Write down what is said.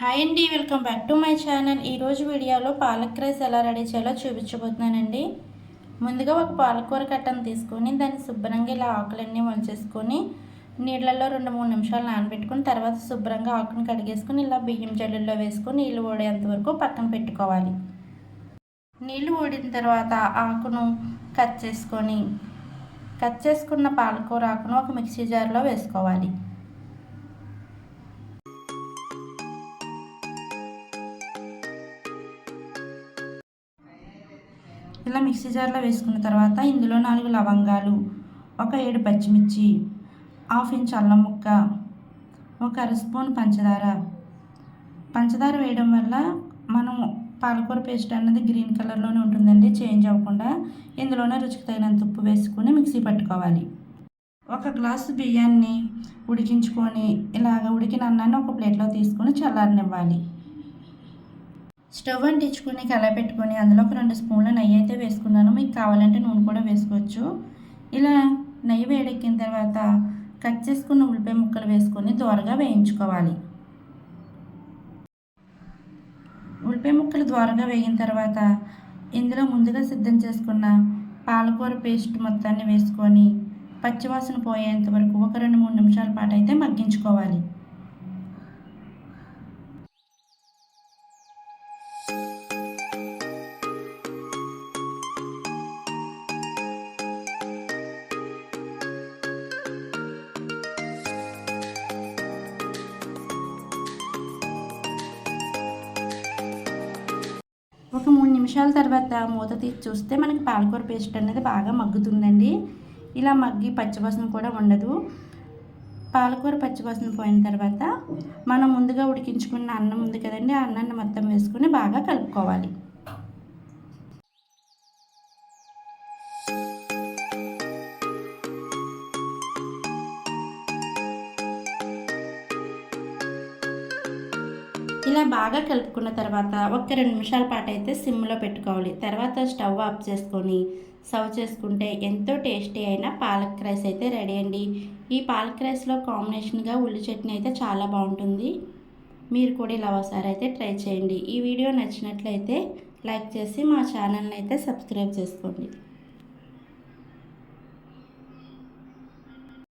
Hi అండి, welcome back to my channel. ఈరోజు వీడియోలో పాలక్ రైస్ ఎలా రెడీ చేయాలో చూపించబోతున్నానండి. ముందుగా ఒక పాలకూర కట్టను తీసుకొని దాన్ని శుభ్రంగా ఇలా ఆకులన్నీ వంచేసుకొని నీళ్ళల్లో 2-3 నిమిషాలు నానబెట్టుకుని తర్వాత శుభ్రంగా ఆకుని కడిగేసుకుని ఇలా బియ్యం జల్లుల్లో వేసుకొని నీళ్ళు ఓడేంత వరకు పక్కన పెట్టుకోవాలి. నీళ్ళు ఓడిన తర్వాత ఆకును కట్ చేసుకున్న పాలకూర ఆకును ఒక మిక్సీ జార్లో వేసుకోవాలి. ఇలా మిక్సీ జార్లో వేసుకున్న తర్వాత ఇందులో 4 లవంగాలు, ఒక 7 పచ్చిమిర్చి, 1/2 ఇంచ్ అల్లం ముక్క, ఒక అర స్పూన్ పంచదార వేయడం వల్ల మనం పాలకూర పేస్ట్ అన్నది గ్రీన్ కలర్లోనే ఉంటుందండి, చేంజ్ అవ్వకుండా. ఇందులోనే రుచికి తగినంత ఉప్పు వేసుకొని మిక్సీ పట్టుకోవాలి. ఒక గ్లాసు బియ్యాన్ని ఉడికించుకొని ఇలాగ ఉడికిన అన్నాన్ని ఒక ప్లేట్లో తీసుకొని చల్లారనివ్వాలి. స్టవ్ అంటించుకొని కళాయి పెట్టుకొని అందులో ఒక 2 స్పూన్ల నెయ్యి అయితే వేసుకున్నాను. మీకు కావాలంటే నూనె కూడా వేసుకోవచ్చు. ఇలా నెయ్యి వేడెక్కిన తర్వాత కట్ చేసుకున్న ఉల్లిపాయ ముక్కలు వేసుకొని దోరగా వేయించుకోవాలి. ఉల్లిపాయ ముక్కలు దోరగా వేగిన తర్వాత ఇందులో ముందుగా సిద్ధం చేసుకున్న పాలకూర పేస్ట్ మొత్తాన్ని వేసుకొని పచ్చివాసన పోయేంత వరకు ఒక 2-3 నిమిషాల పాటు అయితే మగ్గించుకోవాలి. ఒక 3 నిమిషాల తర్వాత మూత తీసి చూస్తే మనకి పాలకూర పేస్ట్ అనేది బాగా మగ్గుతుందండి. ఇలా మగ్గి పచ్చివాసన కూడా ఉండదు. పాలకూర పచ్చివాసన పోయిన తర్వాత మనం ముందుగా ఉడికించుకున్న అన్నం ఉంది కదండి, ఆ అన్నాన్ని మొత్తం వేసుకొని బాగా కలుపుకోవాలి. ఇలా బాగా కలుపుకున్న తర్వాత ఒక 2 నిమిషాల పాటు అయితే సిమ్లో పెట్టుకోవాలి. తర్వాత స్టవ్ ఆఫ్ చేసుకొని సర్వ్ చేసుకుంటే ఎంతో టేస్టీ అయిన పాలక్ రైస్ అయితే రెడీ అండి. ఈ పాలక్ రైస్లో కాంబినేషన్గా ఉల్లి చట్నీ అయితే చాలా బాగుంటుంది. మీరు కూడా ఇలా ఒకసారి అయితే ట్రై చేయండి. ఈ వీడియో నచ్చినట్లయితే లైక్ చేసి మా ఛానల్ని అయితే సబ్స్క్రైబ్ చేసుకోండి.